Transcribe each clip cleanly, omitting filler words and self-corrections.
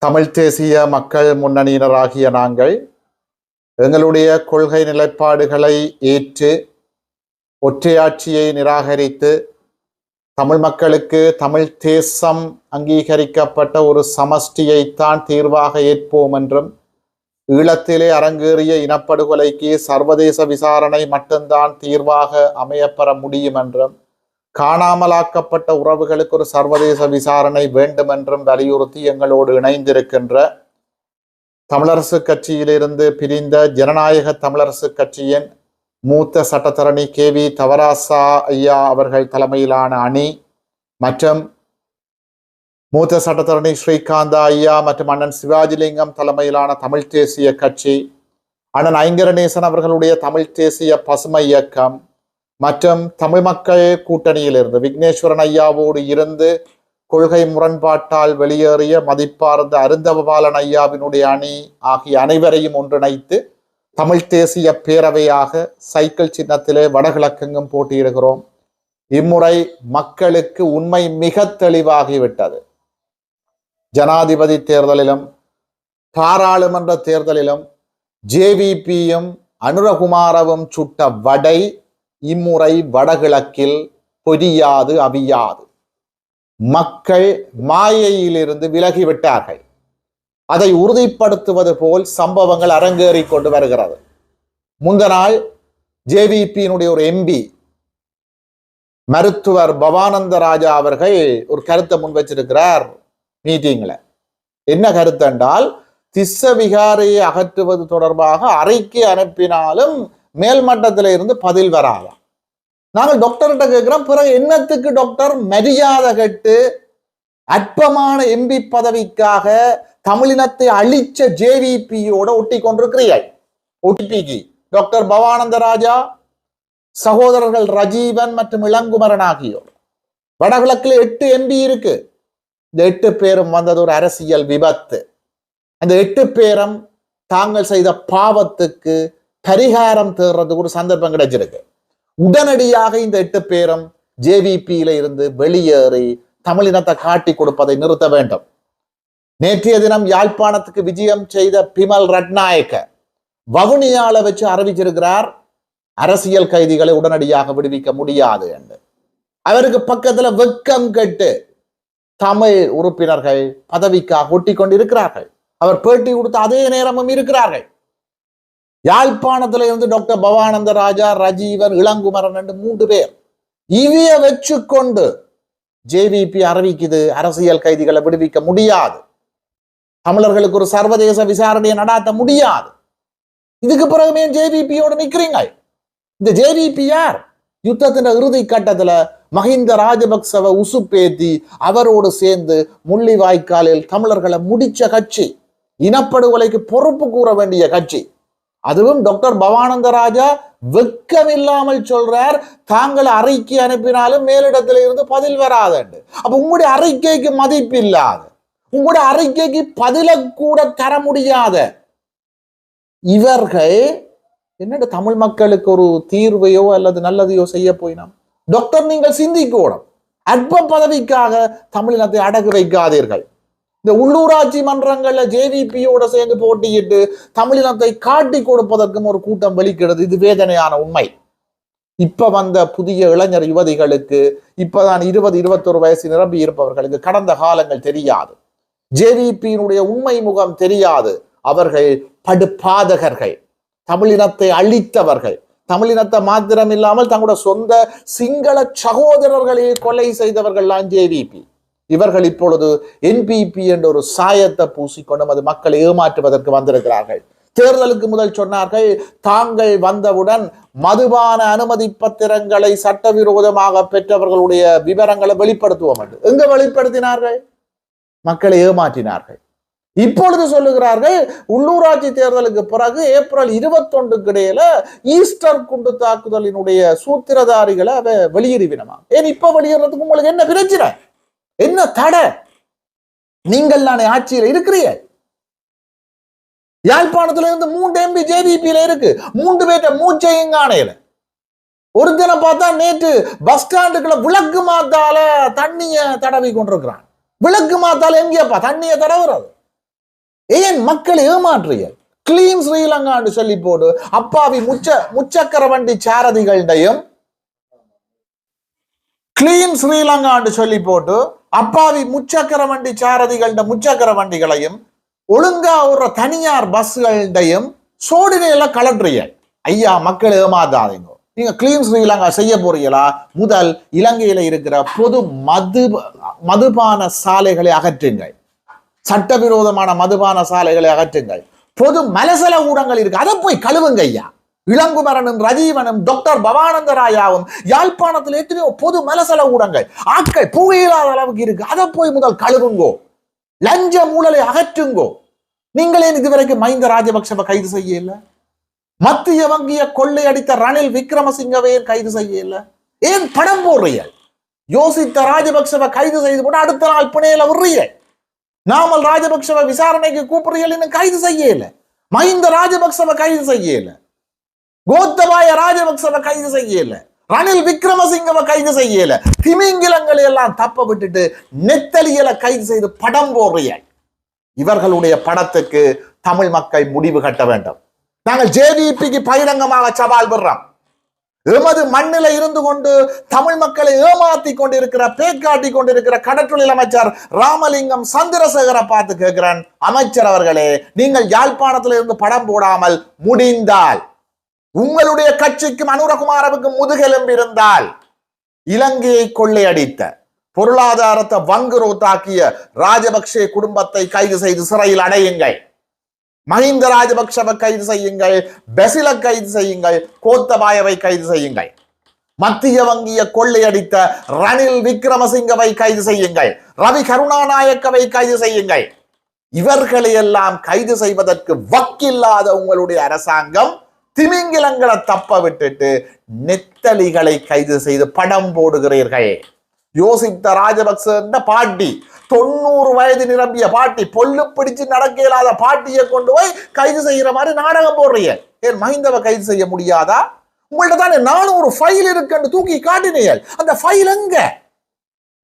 தமிழ் தேசிய மக்கள் முன்னணியினராகிய நாங்கள் எங்களுடைய கொள்கை நிலைப்பாடுகளை ஏற்று ஒற்றையாட்சியை நிராகரித்து தமிழ் மக்களுக்கு தமிழ் தேசம் அங்கீகரிக்கப்பட்ட ஒரு சமஷ்டியைத்தான் தீர்வாக ஏற்போம் என்றும் ஈழத்திலே அரங்கேறிய இனப்படுகொலைக்கு சர்வதேச விசாரணை மட்டும்தான் தீர்வாக அமையப்பெற முடியும் என்றும் காணாமலாக்கப்பட்ட உறவுகளுக்கு ஒரு சர்வதேச விசாரணை வேண்டும் என்றும் வலியுறுத்தி எங்களோடு இணைந்திருக்கின்ற தமிழரசு கட்சியிலிருந்து பிரிந்த ஜனநாயக தமிழரசு கட்சியின் மூத்த சட்டத்தரணி KV தவராசா ஐயா அவர்கள் தலைமையிலான அணி மற்றும் மூத்த சட்டத்தரணி ஸ்ரீகாந்தா ஐயா மற்றும் அண்ணன் சிவாஜிலிங்கம் தலைமையிலான தமிழ் தேசிய கட்சி, அண்ணன் ஐங்கரநேசன் அவர்களுடைய தமிழ் தேசிய பசுமை இயக்கம் மற்றும் தமிழ் மக்கள் கூட்டணியிலிருந்து விக்னேஸ்வரன் ஐயாவோடு இருந்து கொள்கை முரண்பாட்டால் வெளியேறிய மதிப்பார்ந்த அருந்தவபாலன் ஐயாவினுடைய அணி ஆகிய அனைவரையும் ஒன்றிணைத்து தமிழ் தேசிய பேரவையாக சைக்கிள் சின்னத்திலே வடகிழக்கெங்கும் போட்டியிடுகிறோம். இம்முறை மக்களுக்கு உண்மை மிக தெளிவாகிவிட்டது. ஜனாதிபதி தேர்தலிலும் பாராளுமன்ற தேர்தலிலும் JVPயும் அனுரகுமாரவும் சுட்ட வடை இம்முறை வடகிழக்கில் பொரியாது அவியாது. மக்கள் மாயையிலிருந்து விலகிவிட்டார்கள். அதை உறுதிப்படுத்துவது போல் சம்பவங்கள் அரங்கேறி கொண்டு வருகிறது. முந்த நாள் JVPயினுடைய ஒரு MP மருத்துவர் பவானந்த ராஜா அவர்கள் ஒரு கருத்தை முன் வச்சிருக்கிறார் மீட்டிங்ல. என்ன கருத்து என்றால், திஸ்ஸ விகாரையை அகற்றுவது தொடர்பாக அறிக்கை அனுப்பினாலும் மேல்மட்டத்தில இருந்து பதில் வராதாம். நாங்கள் டாக்டர்கிட்ட கேட்கிறோம், பிறகு என்னத்துக்கு டாக்டர் மரியாதை கட்டு அற்பமான MP பதவிக்காக தமிழினத்தை அழிச்ச JVPயோட ஒட்டி கொண்டிருக்கிறீர்கள்? OTPக்கு டாக்டர் பவானந்த ராஜா, சகோதரர்கள் ரஜீவன் மற்றும் இளங்குமரன் ஆகியோர். வடகிழக்கில் 8 MP இருக்கு. இந்த 8 பேரும் வந்தது ஒரு அரசியல் விபத்து. அந்த 8 பேரும் தாங்கள் செய்த பாவத்துக்கு பரிகாரம் தேடுறதுக்கு ஒரு சந்தர்ப்பம் கிடைச்சிருக்கு. உடனடியாக இந்த 8 பேரும் JVPயில இருந்து வெளியேறி தமிழினத்தை காட்டி கொடுப்பதை நிறுத்த வேண்டும். நேற்றைய தினம் யாழ்ப்பாணத்துக்கு விஜயம் செய்த பிமல் ரட்நாயக்க வவுனியால வச்சு அறிவிச்சிருக்கிறார், அரசியல் கைதிகளை உடனடியாக விடுவிக்க முடியாது என்று. அவருக்கு பக்கத்துல வெக்கம் கெட்டு தமிழ் உறுப்பினர்கள் பதவிக்காக ஒட்டி கொண்டிருக்கிறார்கள். அவர் பேட்டி கொடுத்த அதே நேரமும் இருக்கிறார்கள். யாழ்ப்பாணத்துல இருந்து டாக்டர் பவானந்த ராஜா, ரஜீவன், இளங்குமரன் என்று 3 பேர் இவைய வச்சு கொண்டு JVP அறிவிக்குது அரசியல் கைதிகளை விடுவிக்க முடியாது, தமிழர்களுக்கு ஒரு சர்வதேச விசாரணையை நடாத்த முடியாது. இதுக்கு பிறகுமே JVPயோடு நிக்கிறீங்க. இந்த JVP யார்? யுத்தத்தின் இறுதி கட்டத்துல மஹிந்த ராஜபக்சவை உசுப்பேத்தி அவரோடு சேர்ந்து முள்ளிவாய்க்காலில் தமிழர்களை முடிச்ச கட்சி, இனப்படுகொலைக்கு பொறுப்பு கூற வேண்டிய கட்சி. அதுவும் டாக்டர் பவானந்த ராஜா வெக்கமில்லாமல் சொல்றார், தாங்கள் அறிக்கை அனுப்பினாலும் மேலிடத்துல இருந்து பதில் வராது. அப்ப உங்களுடைய அறிக்கைக்கு மதிப்பு இல்லாத, உங்களுடைய அறிக்கைக்கு பதில கூட தர முடியாத இவர்கள் என்னோட தமிழ் மக்களுக்கு ஒரு தீர்வையோ அல்லது நல்லதையோ செய்ய போயினோம். டாக்டர், நீங்கள் சிந்திக்கணும். அற்ப பதவிக்காக தமிழினத்தை அடகு வைக்காதீர்கள். இந்த உள்ளூராட்சி மன்றங்கள்ல JVPயோட சேர்ந்து போட்டியிட்டு தமிழினத்தை காட்டி கொடுப்பதற்கும் ஒரு கூட்டம் வெளிக்கிறது. இது வேதனையான உண்மை. இப்ப வந்த புதிய இளைஞர் யுவதிகளுக்கு, இப்பதான் 20-21 வயசு நிரம்பி இருப்பவர்களுக்கு கடந்த காலங்கள் தெரியாது, JVPயினுடைய உண்மை முகம் தெரியாது. அவர்கள் படுபாதகர்கள், தமிழினத்தை அழித்தவர்கள், தமிழினத்தை மாத்திரம் இல்லாமல் தங்களுடைய சொந்த சிங்கள சகோதரர்களை கொலை செய்தவர்கள்லாம் JVP. இவர்கள் இப்பொழுது NPP என்ற ஒரு சாயத்தை பூசிக்கொண்டும் அது மக்களை ஏமாற்றுவதற்கு வந்திருக்கிறார்கள். தேர்தலுக்கு முதல் சொன்னார்கள், தாங்கள் வந்தவுடன் மதுபான அனுமதி பத்திரங்களை சட்டவிரோதமாக பெற்றவர்களுடைய விவரங்களை வெளிப்படுத்துவோம் என்று. எங்க வெளிப்படுத்தினார்கள்? மக்களை ஏமாற்றினார்கள். இப்பொழுது சொல்லுகிறார்கள், உள்ளூராட்சி தேர்தலுக்கு பிறகு ஏப்ரல் 21 இடையில ஈஸ்டர் குண்டு தாக்குதலினுடைய சூத்திரதாரிகளை அதை வெளியிடுவினமா. ஏன் இப்ப வெளியிடுறதுக்கு உங்களுக்கு என்ன பிரச்சனை, என்ன தடை? நீங்கள் தானே ஆட்சியில் இருக்கிறீங்க. யாழ்ப்பாணத்துல இருந்து 3 MP JVPயில இருக்கு. 3 பேர்ட்ட மூச்சையும் காணையில. ஒரு தினம் பார்த்தா நேற்று பஸ் ஸ்டாண்டுக்குள்ள விளக்கு மாத்தால தண்ணிய தடவி கொண்டிருக்கிறான். விளக்கு மாத்தால எங்கேப்பா தண்ணிய தடவுறது? ஏன் மக்களை ஏமாற்றியல்? கிளீன் ஸ்ரீலங்கான்னு சொல்லி போடு அப்பாவி முச்சக்கர வண்டி சாரதிகள்டையும் கிளீன் ஸ்ரீலங்கான்னு சொல்லி போட்டு அப்பாவி முச்சக்கர வண்டி சாரதிகள்ட முச்சக்கர வண்டிகளையும் ஒழுங்கா ஒரு தனியார் பஸ்கள்டையும் சோடினையில கலட்டுறீங்க. ஐயா, மக்களை ஏமாத்தாதீங்க. நீங்க கிளீன் ஸ்ரீலங்கா செய்ய போறீங்களா? முதல் இலங்கையில இருக்கிற பொது மதுபான சாலைகளை அகற்றுங்கள். சட்டவிரோதமான மதுபான சாலைகளை அகற்றுங்கள். பொது மலசல ஊடகங்கள் இருக்கு, அதை போய் கழுவுங்க ஐயா. இளங்குமரனும் ரஜீவனும் டாக்டர் பவானந்தராயாவும் யாழ்ப்பாணத்தில் எத்தனையோ பொது மலசல ஊடகங்கள் ஆட்கள் புகையில்லாத அளவுக்கு இருக்கு, அதை போய் முதல் கழுவுங்கோ. லஞ்ச ஊழலை அகற்றுங்கோ. நீங்களே இதுவரைக்கும் மஹிந்த ராஜபக்சவை கைது செய்யல? மத்திய வங்கிய கொள்ளையடித்த ரணில் விக்ரமசிங்கவை கைது செய்யல? ஏன் படம் போடுறீர்கள்? யோசித்த ராஜபக்சவை கைது செய்து போட்டு அடுத்த நாள் பிணையில விடுறீர்கள். நாமல் ராஜபக்சவை விசாரணைக்கு கூப்பிடுறீர்கள், இன்னும் கைது செய்யல. மஹிந்த ராஜபக்சவை கைது செய்யல. கோத்தபாய ராஜபக்சவை கைது செய்யல. ரணில் விக்ரமசிங்கவை கைது செய்யல. திமிங்கிலங்களை எல்லாம் தப்ப விட்டுட்டு நெத்தலியலை கைது செய்து படம் போடுறீர்கள். இவர்களுடைய படத்துக்கு தமிழ் மக்கள் முடிவு கட்ட வேண்டும். நாங்கள் ஜேவிபிக்கு பகிரங்கமாக சவால் விடுறோம். எமது மண்ணில இருந்து கொண்டு தமிழ் மக்களை ஏமாத்தி கொண்டிருக்கிற பேக்காட்டி கொண்டிருக்கிற கடற்றொழில் அமைச்சர் ராமலிங்கம் சந்திரசேகரை பார்த்து கேட்கிறேன், அமைச்சர் அவர்களே, நீங்கள் யாழ்ப்பாணத்தில் இருந்து படம் போடாமல் முடிந்தால் உங்களுடைய கட்சிக்கும் அனுரகுமாரவுக்கும் முதுகெலும்பு இருந்தால் இலங்கையை கொள்ளையடித்த பொருளாதாரத்தை வங்குரோத்தாக்கிய ராஜபக்சே குடும்பத்தை கைது செய்து சிறையில் அடையுங்கள். மஹிந்த ராஜபக்சவை கைது செய்யுங்கள், பெசில கைது செய்யுங்கள், கோத்தபாயவை கைது செய்யுங்கள். மத்திய வங்கிய கொள்ளையடித்த ரணில் விக்ரமசிங்கவை கைது செய்யுங்கள், ரவி கருணாநாயக்கவை கைது செய்யுங்கள். இவர்களை எல்லாம் கைது செய்வதற்கு வக்கில்லாத உங்களுடைய அரசாங்கம் திமிங்கிலங்களை தப்ப விட்டுட்டு நெத்தலிகளை கைது செய்து படம் போடுகிறீர்கள். யோசித்த ராஜபக்ச பாட்டி, 90 வயது நிரம்பிய பாட்டி, பொல்லு பிடிச்சு நடக்க இயலாத பாட்டியை கொண்டு போய் கைது செய்யற மாதிரி நாடகம் போடுறீங்க. ஏன் மஹிந்தவை கைது செய்ய முடியாதா? உங்கள்ட்ட தானே 400 ஃபைல் இருக்குன்னு தூக்கி காட்டினீர்கள். அந்த ஃபைல் எங்க?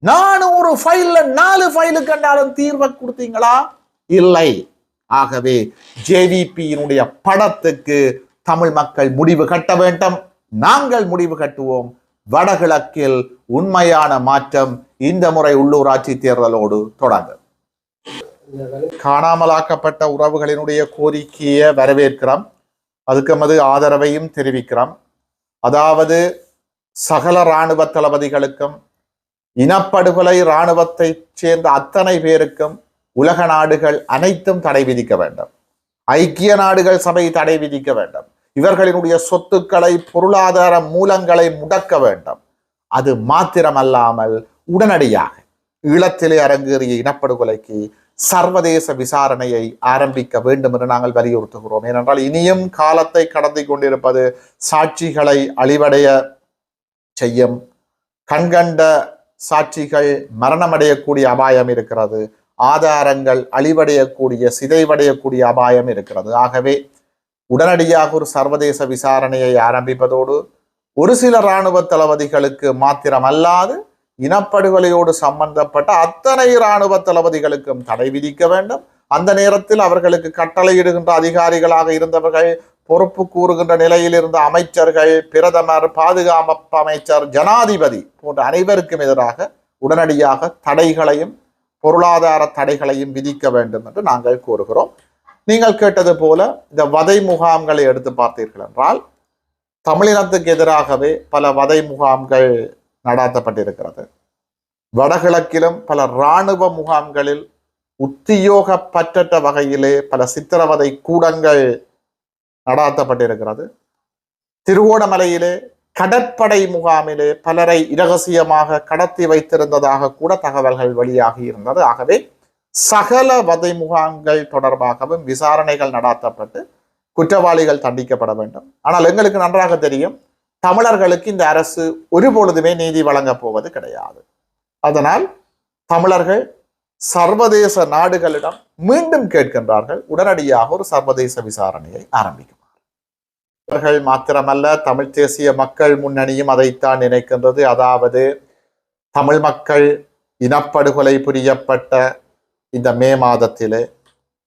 400 ஃபைல்ல 4 ஃபைலு கண்டாலும் தீர்வை கொடுத்தீங்களா? இல்லை. ஆகவே ஜேவிபியினுடைய படத்துக்கு தமிழ் மக்கள் முடிவு கட்ட வேண்டும். நாங்கள் முடிவு கட்டுவோம். வடகிழக்கில் உண்மையான மாற்றம் இந்த முறை உள்ளூராட்சி தேர்தலோடு தொடங்கும். காணாமலாக்கப்பட்ட உறவுகளினுடைய கோரிக்கையை வரவேற்கிறோம். அதுக்கு நமது ஆதரவையும் தெரிவிக்கிறோம். அதாவது சகல இராணுவ தளபதிகளுக்கும், இனப்படுகொலை இராணுவத்தை சேர்ந்த அத்தனை பேருக்கும் உலக நாடுகள் அனைத்தும் தடை விதிக்க வேண்டும். ஐக்கிய நாடுகள் சபை தடை விதிக்க வேண்டும். இவர்களினுடைய சொத்துக்களை, பொருளாதார மூலங்களை முடக்க வேண்டும். அது மாத்திரமல்லாமல் உடனடியாக ஈழத்திலே அரங்கேறிய இனப்படுகொலைக்கு சர்வதேச விசாரணையை ஆரம்பிக்க வேண்டும் என்று நாங்கள் வலியுறுத்துகிறோம். ஏனென்றால் இனியும் காலத்தை கடந்து கொண்டிருப்பது சாட்சிகளை அழிவடைய செய்யும். கண்கண்ட சாட்சிகள் மரணமடையக்கூடிய அபாயம் இருக்கிறது. ஆதாரங்கள் அழிவடையக்கூடிய, சிதைவடையக்கூடிய அபாயம் இருக்கிறது. ஆகவே உடனடியாக ஒரு சர்வதேச விசாரணையை ஆரம்பிப்பதோடு ஒரு சில இராணுவ தளபதிகளுக்கு மாத்திரமல்லாது இனப்படுகொலையோடு சம்பந்தப்பட்ட அத்தனை இராணுவ தளபதிகளுக்கும் தடை விதிக்க வேண்டும். அந்த நேரத்தில் அவர்களுக்கு கட்டளையிடுகின்ற அதிகாரிகளாக இருந்தவர்கள், பொறுப்பு கூறுகின்ற நிலையில் இருந்த அமைச்சர்கள், பிரதமர், பாதுகாப்பு அமைச்சர், ஜனாதிபதி போன்ற அனைவருக்கும் எதிராக உடனடியாக தடைகளையும் பொருளாதார தடைகளையும் விதிக்க வேண்டும் என்று நாங்கள் கூறுகிறோம். நீங்கள் கேட்டது போல இந்த வதை முகாம்களை எடுத்து பார்த்தீர்கள் என்றால் தமிழினத்துக்கு எதிராகவே பல வதை முகாம்கள் நடாத்தப்பட்டிருக்கிறது. வடகிழக்கிலும் பல இராணுவ முகாம்களில் உத்தியோகப்பற்ற வகையிலே பல சித்திரவதை கூடங்கள் நடாத்தப்பட்டிருக்கிறது. திருவோணமலையிலே கடற்படை முகாமிலே பலரை இரகசியமாக கடத்தி வைத்திருந்ததாக கூட தகவல்கள் வெளியாகி இருந்தது. ஆகவே சகல வதை முகாம்கள் தொடர்பாகவும் விசாரணைகள் நடாத்தப்பட்டு குற்றவாளிகள் தண்டிக்கப்பட வேண்டும். ஆனால் எங்களுக்கு நன்றாக தெரியும், தமிழர்களுக்கு இந்த அரசு ஒருபொழுதுமே நீதி வழங்கப் போவது கிடையாது. அதனால் தமிழர்கள் சர்வதேச நாடுகளிடம் மீண்டும் கேட்கின்றார்கள், உடனடியாக ஒரு சர்வதேச விசாரணையை ஆரம்பிக்குமாறு. அவர்கள் மாத்திரமல்ல, தமிழ் தேசிய மக்கள் முன்னணியும் அதைத்தான் நினைக்கின்றது. அதாவது தமிழ் மக்கள் இனப்படுகொலை புரியப்பட்ட இந்த மே மாதத்திலே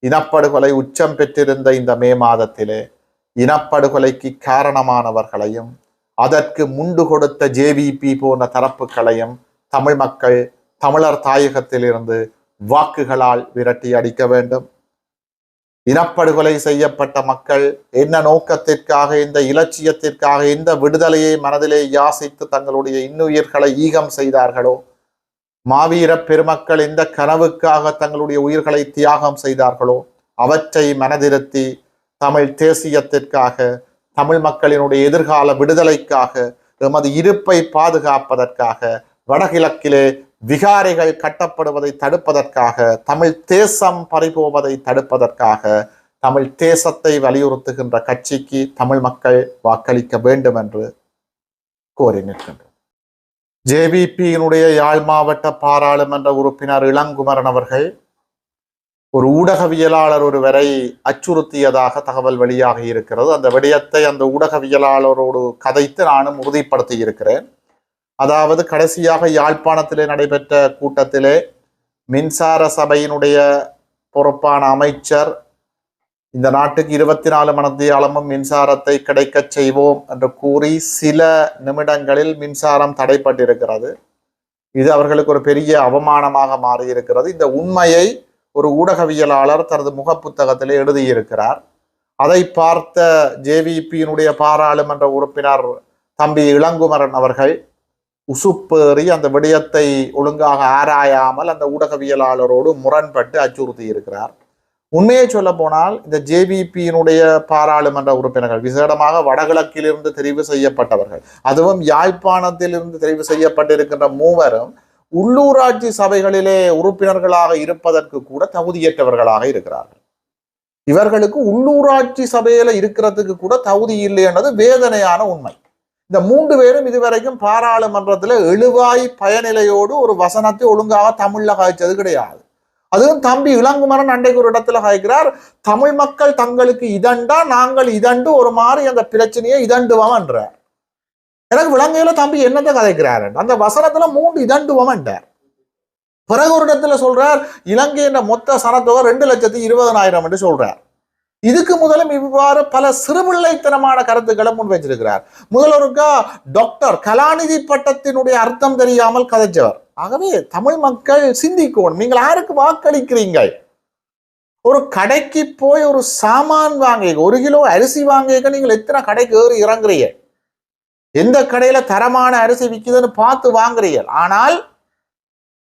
இனப்படுகொலை உச்சம் பெற்றிருந்த இந்த மே மாதத்திலே இனப்படுகொலைக்கு காரணமானவர்களையும் அதற்கு முண்டு கொடுத்த ஜேவிபி போன்ற தரப்புகளையும் தமிழ் மக்கள் தமிழர் தாயகத்திலிருந்து வாக்குகளால் விரட்டி அடிக்க வேண்டும். இனப்படுகொலை செய்யப்பட்ட மக்கள் என்ன நோக்கத்திற்காக, இந்த இலட்சியத்திற்காக, இந்த விடுதலையை மனதிலே யாசித்து தங்களுடைய இன்னுயிர்களை ஈகம் செய்தார்களோ, மாவீர பெருமக்கள் இந்த கனவுக்காக தங்களுடைய உயிர்களை தியாகம் செய்தார்களோ, அவற்றை மனதிருத்தி தமிழ் தேசியத்திற்காக, தமிழ் மக்களினுடைய எதிர்கால விடுதலைக்காக, எமது இருப்பை பாதுகாப்பதற்காக, வடகிழக்கிலே விகாரைகள் கட்டப்படுவதை தடுப்பதற்காக, தமிழ் தேசம் பறிபோவதை தடுப்பதற்காக, தமிழ் தேசத்தை வலியுறுத்துகின்ற கட்சிக்கு தமிழ் மக்கள் வாக்களிக்க வேண்டும் என்று கோரி நிற்கின்றனர். ஜேவிபியினுடைய யாழ் மாவட்ட பாராளுமன்ற உறுப்பினர் இளங்குமரன் அவர்கள் ஒரு ஊடகவியலாளர் ஒருவரை அச்சுறுத்தியதாக தகவல் வெளியாகி இருக்கிறது. அந்த விடயத்தை அந்த ஊடகவியலாளரோடு கதைத்து நானும் உறுதிப்படுத்தி இருக்கிறேன். அதாவது கடைசியாக யாழ்ப்பாணத்திலே நடைபெற்ற கூட்டத்திலே மின்சார சபையினுடைய பொறுப்பான அமைச்சர் இந்த நாட்டுக்கு 24 மணித்தியாலமும் மின்சாரத்தை கிடைக்கச் செய்வோம் என்று கூறி சில நிமிடங்களில் மின்சாரம் தடைப்பட்டிருக்கிறது. இது அவர்களுக்கு ஒரு பெரிய அவமானமாக மாறியிருக்கிறது. இந்த உண்மையை ஒரு ஊடகவியலாளர் தனது முகப்புத்தகத்திலே எழுதியிருக்கிறார். அதை பார்த்த ஜேவிபியினுடைய பாராளுமன்ற உறுப்பினர் தம்பி இளங்குமரன் அவர்கள் உசுப்பேறி அந்த விடயத்தை ஒழுங்காக ஆராயாமல் அந்த ஊடகவியலாளரோடு முரண்பட்டு அச்சுறுத்தி இருக்கிறார். உண்மையை சொல்ல போனால் இந்த ஜேவிபியினுடைய பாராளுமன்ற உறுப்பினர்கள் விசேடமாக வடகிழக்கிலிருந்து தெரிவு செய்யப்பட்டவர்கள், அதுவும் யாழ்ப்பாணத்திலிருந்து தெரிவு செய்யப்பட்டிருக்கின்ற மூவரும் உள்ளூராட்சி சபைகளிலே உறுப்பினர்களாக இருப்பதற்கு கூட தகுதியற்றவர்களாக இருக்கிறார்கள். இவர்களுக்கு உள்ளூராட்சி சபையில இருக்கிறதுக்கு கூட தகுதி இல்லை என்றது வேதனையான உண்மை. இந்த 3 பேரும் இதுவரைக்கும் பாராளுமன்றத்தில் எழுவாய் பயனிலையோடு ஒரு வசனத்தை ஒழுங்காக தமிழ்ல காய்ச்சது கிடையாது. அதுவும் தம்பி இளங்குமரன் அன்றைக்கு ஒரு இடத்துல காய்க்கிறார், தமிழ் மக்கள் தங்களுக்கு இதண்டா நாங்கள் இதண்டு ஒரு மாதிரி அந்த பிரச்சனையை இதண்டுவோம் என்றார். எனக்கு விளங்கையில தம்பி என்னத்தை கதைக்கிறார், அந்த வசனத்துல 3 இதண்டுவோம் என்றார். பிறகு ஒரு இடத்துல சொல்றார் இலங்கையின் மொத்த சனத்தொகை 2,20,000 என்று சொல்றார். இதுக்கு முதலும் இவ்வாறு பல சிறுபிள்ளைத்தனமான கருத்துக்களை முன்வைச்சிருக்கிறார். முதல்வருக்கா டாக்டர் கலாநிதி பட்டத்தினுடைய அர்த்தம் தெரியாமல் கதைச்சவர். ஆகவே தமிழ் மக்கள் சிந்திக்கணும், நீங்கள் யாருக்கு வாக்களிக்கிறீங்க? ஒரு கடைக்கு போய் ஒரு சாமான் வாங்க, 1 கிலோ அரிசி வாங்க, நீங்கள் எத்தனை கடைக்கு ஏறி இறங்குறீங்க? எந்த கடையில தரமான அரிசி விற்குதுன்னு பார்த்து வாங்குறீர்கள். ஆனால்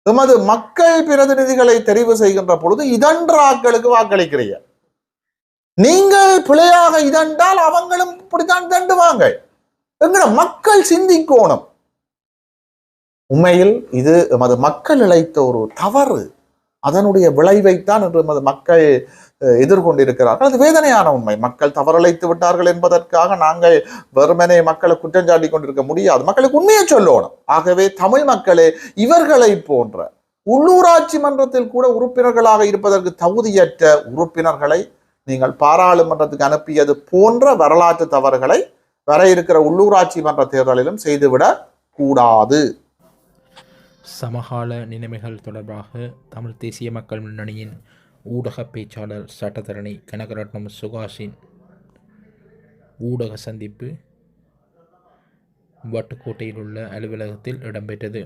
எமது மக்கள் பிரதிநிதிகளை தெரிவு செய்கின்ற பொழுது இதன்றாக்களுக்கு வாக்களிக்கிறீர்கள். நீங்கள் பிழையாக இதண்டால் அவங்களும் இப்படித்தான் தண்டுவாங்க. எங்கட மக்கள் சிந்திக்கோணும். உண்மையில் இது எமது மக்கள் இழைத்த ஒரு தவறு. அதனுடைய விளைவைத்தான் என்று எமது மக்கள் எதிர்கொண்டிருக்கிறார்கள். அது வேதனையான உண்மை. மக்கள் தவறழைத்து விட்டார்கள் என்பதற்காக நாங்கள் வெறுமனே மக்களை குற்றஞ்சாட்டி கொண்டிருக்க முடியாது. மக்களுக்கு உண்மையை சொல்லணும். ஆகவே தமிழ் மக்களே, இவர்களை போன்ற உள்ளூராட்சி மன்றத்தில் கூட உறுப்பினர்களாக இருப்பதற்கு தகுதியற்ற உறுப்பினர்களை நீங்கள் பாராளுமன்றத்துக்கு அனுப்பியது போன்ற வரலாற்று தவறுகளை வர இருக்கிற உள்ளூராட்சி மன்ற தேர்தலிலும் செய்துவிடக் கூடாது. சமகால நிலைமைகள் தொடர்பாக தமிழ் தேசிய மக்கள் முன்னணியின் ஊடக பேச்சாளர் சட்டத்தரணி கனகரட்னம் சுகாஷின் ஊடக சந்திப்பு வட்டுக்கோட்டையில் உள்ள அலுவலகத்தில் இடம்பெற்றது.